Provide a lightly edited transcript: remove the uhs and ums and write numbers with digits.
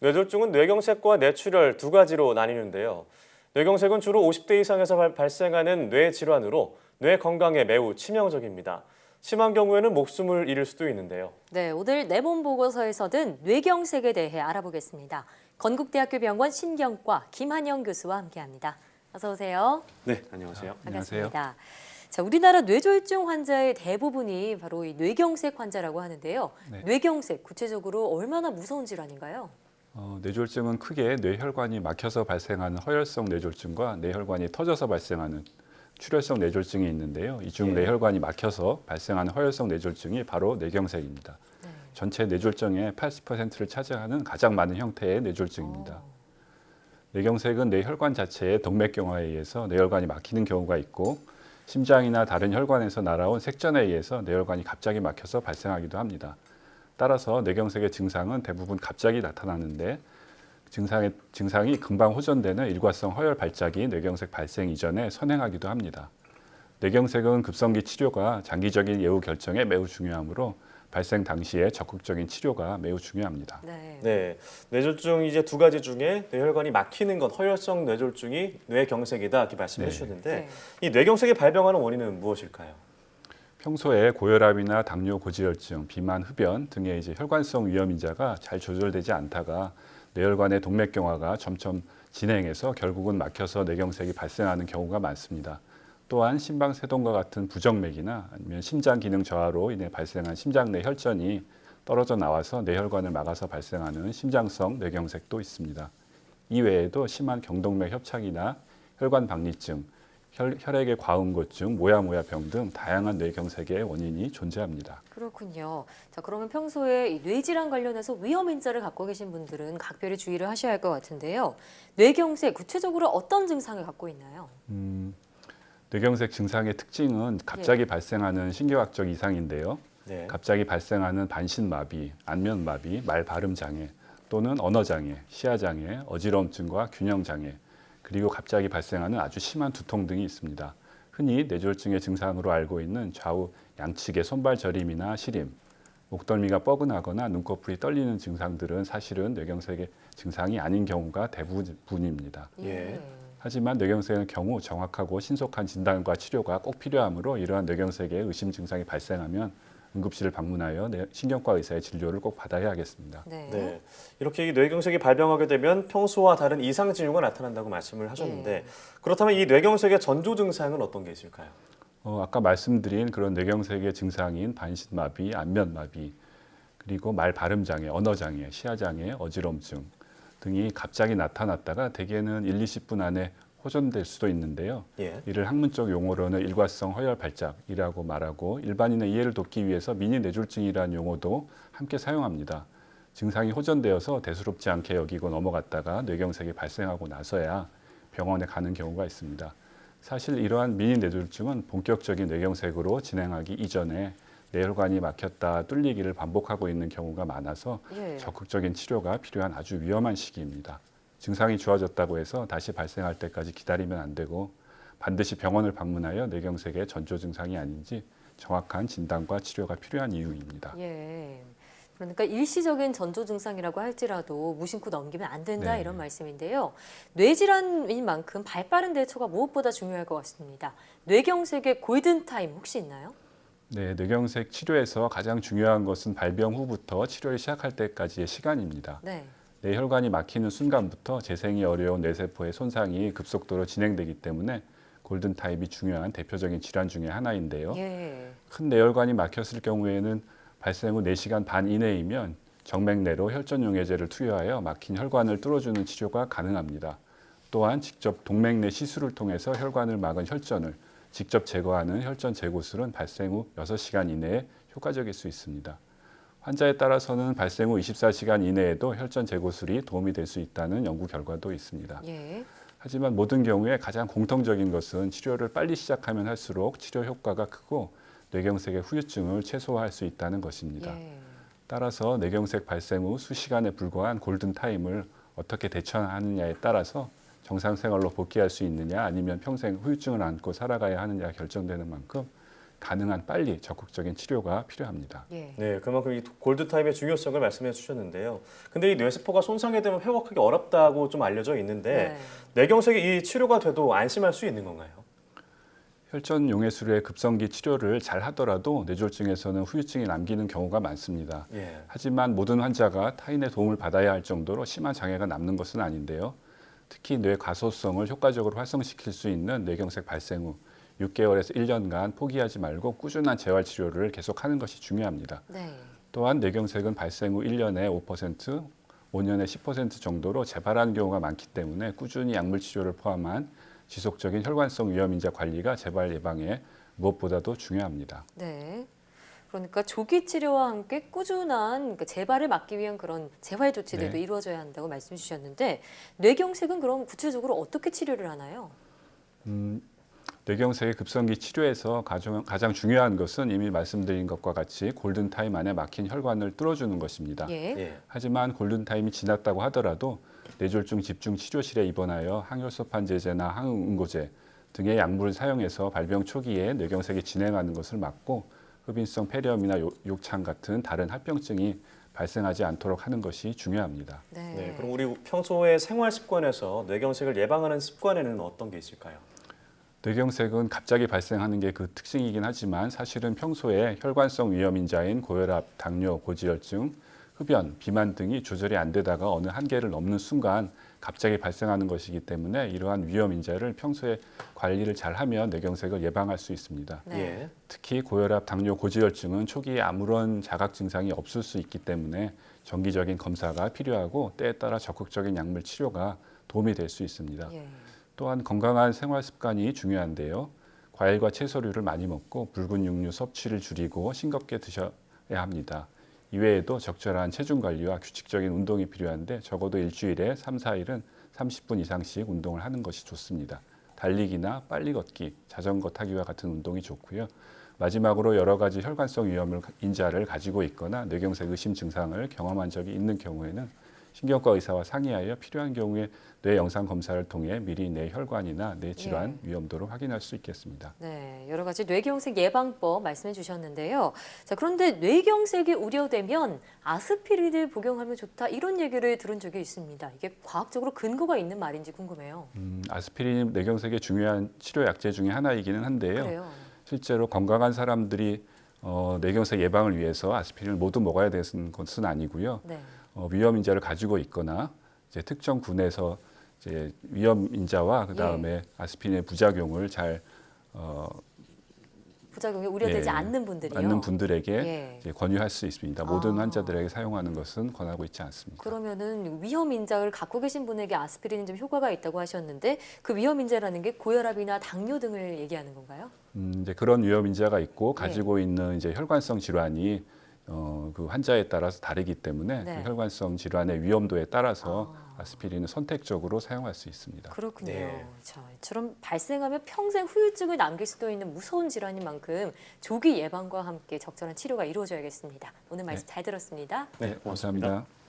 뇌졸중은 뇌경색과 뇌출혈 두 가지로 나뉘는데요. 뇌경색은 주로 50대 이상에서 발생하는 뇌 질환으로 뇌 건강에 매우 치명적입니다. 심한 경우에는 목숨을 잃을 수도 있는데요. 네, 오늘 내 몸 보고서에서 든 뇌경색에 대해 알아보겠습니다. 건국대학교 병원 신경과 김한영 교수와 함께합니다. 어서 오세요. 네, 안녕하세요. 반갑습니다. 자, 우리나라 뇌졸중 환자의 대부분이 바로 이 뇌경색 환자라고 하는데요. 네. 뇌경색 구체적으로 얼마나 무서운 질환인가요? 뇌졸중은 크게 뇌혈관이 막혀서 발생하는 허혈성 뇌졸중과 뇌혈관이 터져서 발생하는 출혈성 뇌졸중이 있는데요. 이 중 뇌혈관이 막혀서 발생하는 허혈성 뇌졸중이 바로 뇌경색입니다. 네. 전체 뇌졸중의 80%를 차지하는 가장 많은 형태의 뇌졸중입니다. 뇌경색은 뇌혈관 자체의 동맥경화에 의해서 뇌혈관이 막히는 경우가 있고 심장이나 다른 혈관에서 날아온 색전에 의해서 뇌혈관이 갑자기 막혀서 발생하기도 합니다. 따라서 뇌경색의 증상은 대부분 갑자기 나타나는데 증상이 금방 호전되는 일과성 허혈 발작이 뇌경색 발생 이전에 선행하기도 합니다. 뇌경색은 급성기 치료가 장기적인 예후 결정에 매우 중요하므로 발생 당시에 적극적인 치료가 매우 중요합니다. 네, 뇌졸중 이제 두 가지 중에 뇌혈관이 막히는 건 허혈성 뇌졸중이 뇌경색이다 이렇게 말씀해 주셨는데 이 뇌경색이 발병하는 원인은 무엇일까요? 평소에 고혈압이나 당뇨, 고지혈증, 비만, 흡연 등의 혈관성 위험 인자가 잘 조절되지 않다가 뇌혈관의 동맥경화가 점점 진행해서 결국은 막혀서 뇌경색이 발생하는 경우가 많습니다. 또한 심방세동과 같은 부정맥이나 아니면 심장 기능 저하로 인해 발생한 심장 내 혈전이 떨어져 나와서 뇌혈관을 막아서 발생하는 심장성 뇌경색도 있습니다. 이외에도 심한 경동맥 협착이나 혈관 박리증, 혈액의 과음고증, 모야모야병 등 다양한 뇌경색의 원인이 존재합니다. 그렇군요. 자, 그러면 평소에 이 뇌질환 관련해서 위험 인자를 갖고 계신 분들은 각별히 주의를 하셔야 할 것 같은데요. 뇌경색 구체적으로 어떤 증상을 갖고 있나요? 뇌경색 증상의 특징은 갑자기 발생하는 신경학적 이상인데요. 갑자기 발생하는 반신마비, 안면마비, 말 발음 장애 또는 언어 장애, 시야 장애, 어지러움증과 균형 장애 그리고 갑자기 발생하는 아주 심한 두통 등이 있습니다. 흔히 뇌졸중의 증상으로 알고 있는 좌우 양측의 손발 저림이나 시림, 목덜미가 뻐근하거나 눈꺼풀이 떨리는 증상들은 사실은 뇌경색의 증상이 아닌 경우가 대부분입니다. 하지만 뇌경색의 경우 정확하고 신속한 진단과 치료가 꼭 필요하므로 이러한 뇌경색의 의심 증상이 발생하면 응급실을 방문하여 신경과 의사의 진료를 꼭 받아야 하겠습니다. 네, 이렇게 이 뇌경색이 발병하게 되면 평소와 다른 이상 징후가 나타난다고 말씀을 하셨는데 그렇다면 이 뇌경색의 전조 증상은 어떤 게 있을까요? 아까 말씀드린 그런 뇌경색의 증상인 반신마비, 안면마비, 그리고 말 발음장애, 언어장애, 시야장애, 어지러움증 등이 갑자기 나타났다가 대개는 1, 20분 안에 호전될 수도 있는데요. 이를 학문적 용어로는 일과성 허혈 발작이라고 말하고 일반인의 이해를 돕기 위해서 미니 뇌졸중이라는 용어도 함께 사용합니다. 증상이 호전되어서 대수롭지 않게 여기고 넘어갔다가 뇌경색이 발생하고 나서야 병원에 가는 경우가 있습니다. 사실 이러한 미니 뇌졸중은 본격적인 뇌경색으로 진행하기 이전에 뇌혈관이 막혔다 뚫리기를 반복하고 있는 경우가 많아서 적극적인 치료가 필요한 아주 위험한 시기입니다. 증상이 좋아졌다고 해서 다시 발생할 때까지 기다리면 안 되고 반드시 병원을 방문하여 뇌경색의 전조 증상이 아닌지 정확한 진단과 치료가 필요한 이유입니다. 그러니까 일시적인 전조 증상이라고 할지라도 무심코 넘기면 안 된다 이런 말씀인데요. 뇌질환인 만큼 발빠른 대처가 무엇보다 중요할 것 같습니다. 뇌경색의 골든타임 혹시 있나요? 네, 뇌경색 치료에서 가장 중요한 것은 발병 후부터 치료를 시작할 때까지의 시간입니다. 뇌혈관이 막히는 순간부터 재생이 어려운 뇌세포의 손상이 급속도로 진행되기 때문에 골든타임이 중요한 대표적인 질환 중에 하나인데요. 큰 뇌혈관이 막혔을 경우에는 발생 후 4시간 반 이내이면 정맥내로 혈전용해제를 투여하여 막힌 혈관을 뚫어주는 치료가 가능합니다. 또한 직접 동맥내 시술을 통해서 혈관을 막은 혈전을 직접 제거하는 혈전 제거술은 발생 후 6시간 이내에 효과적일 수 있습니다. 환자에 따라서는 발생 후 24시간 이내에도 혈전 제거술이 도움이 될 수 있다는 연구 결과도 있습니다. 하지만 모든 경우에 가장 공통적인 것은 치료를 빨리 시작하면 할수록 치료 효과가 크고 뇌경색의 후유증을 최소화할 수 있다는 것입니다. 따라서 뇌경색 발생 후 수시간에 불과한 골든타임을 어떻게 대처하느냐에 따라서 정상 생활로 복귀할 수 있느냐 아니면 평생 후유증을 안고 살아가야 하느냐가 결정되는 만큼 가능한 빨리 적극적인 치료가 필요합니다. 예. 네, 그만큼 이 골드 타임의 중요성을 말씀해 주셨는데요. 근데 이 뇌세포가 손상이 되면 회복하기 어렵다고 좀 알려져 있는데 뇌경색이 이 치료가 돼도 안심할 수 있는 건가요? 혈전 용해수류의 급성기 치료를 잘 하더라도 뇌졸중에서는 후유증이 남기는 경우가 많습니다. 예. 하지만 모든 환자가 타인의 도움을 받아야 할 정도로 심한 장애가 남는 것은 아닌데요. 특히 뇌 가소성을 효과적으로 활성시킬 수 있는 뇌경색 발생 후 6개월에서 1년간 포기하지 말고 꾸준한 재활 치료를 계속하는 것이 중요합니다. 네. 또한 뇌경색은 발생 후 1년에 5%, 5년에 10% 정도로 재발하는 경우가 많기 때문에 꾸준히 약물 치료를 포함한 지속적인 혈관성 위험인자 관리가 재발 예방에 무엇보다도 중요합니다. 네. 그러니까 조기 치료와 함께 꾸준한 그러니까 재발을 막기 위한 그런 재활 조치들도 네. 이루어져야 한다고 말씀 주셨는데 뇌경색은 그럼 구체적으로 어떻게 치료를 하나요? 뇌경색의 급성기 치료에서 가장 중요한 것은 이미 말씀드린 것과 같이 골든타임 안에 막힌 혈관을 뚫어주는 것입니다. 예. 예. 하지만 골든타임이 지났다고 하더라도 뇌졸중 집중 치료실에 입원하여 항혈소판제제나 항응고제 등의 약물을 사용해서 발병 초기에 뇌경색이 진행하는 것을 막고 흡인성 폐렴이나 욕창 같은 다른 합병증이 발생하지 않도록 하는 것이 중요합니다. 네, 그럼 우리 평소의 생활 습관에서 뇌경색을 예방하는 습관에는 어떤 게 있을까요? 뇌경색은 갑자기 발생하는 게 그 특징이긴 하지만 사실은 평소에 혈관성 위험인자인 고혈압, 당뇨, 고지혈증, 흡연, 비만 등이 조절이 안 되다가 어느 한계를 넘는 순간 갑자기 발생하는 것이기 때문에 이러한 위험인자를 평소에 관리를 잘하면 뇌경색을 예방할 수 있습니다. 네. 예. 특히 고혈압, 당뇨, 고지혈증은 초기에 아무런 자각 증상이 없을 수 있기 때문에 정기적인 검사가 필요하고 때에 따라 적극적인 약물 치료가 도움이 될 수 있습니다. 예. 또한 건강한 생활 습관이 중요한데요. 과일과 채소류를 많이 먹고 붉은 육류 섭취를 줄이고 싱겁게 드셔야 합니다. 이외에도 적절한 체중 관리와 규칙적인 운동이 필요한데 적어도 일주일에 3, 4일은 30분 이상씩 운동을 하는 것이 좋습니다. 달리기나 빨리 걷기, 자전거 타기와 같은 운동이 좋고요. 마지막으로 여러 가지 혈관성 위험 인자를 가지고 있거나 뇌경색 의심 증상을 경험한 적이 있는 경우에는 신경과 의사와 상의하여 필요한 경우에 뇌 영상 검사를 통해 미리 뇌 혈관이나 뇌 질환 위험도를 확인할 수 있겠습니다. 네, 여러 가지 뇌경색 예방법 말씀해 주셨는데요. 자, 그런데 뇌경색이 우려되면 아스피린을 복용하면 좋다 이런 얘기를 들은 적이 있습니다. 이게 과학적으로 근거가 있는 말인지 궁금해요. 아스피린이 뇌경색의 중요한 치료 약제 중에 하나이기는 한데요. 그래요. 실제로 건강한 사람들이 뇌경색 예방을 위해서 아스피린을 모두 먹어야 되는 것은 아니고요. 네. 위험 인자를 가지고 있거나 이제 특정 군에서 이제 위험 인자와 그다음에 아스피린의 부작용을 잘 부작용이 우려되지 예, 않는 분들이요. 않는 분들에게 예. 이제 권유할 수 있습니다. 모든 환자들에게 사용하는 것은 권하고 있지 않습니다. 그러면은 위험 인자를 갖고 계신 분에게 아스피린은 좀 효과가 있다고 하셨는데 그 위험 인자라는 게 고혈압이나 당뇨 등을 얘기하는 건가요? 이제 그런 위험 인자가 있고 가지고 있는 이제 혈관성 질환이 그 환자에 따라서 다르기 때문에 네. 그 혈관성 질환의 위험도에 따라서 아스피린을 선택적으로 사용할 수 있습니다. 그렇군요. 네. 자, 이처럼 발생하면 평생 후유증을 남길 수도 있는 무서운 질환인 만큼 조기 예방과 함께 적절한 치료가 이루어져야겠습니다. 오늘 말씀 잘 들었습니다. 네, 고맙습니다. 감사합니다.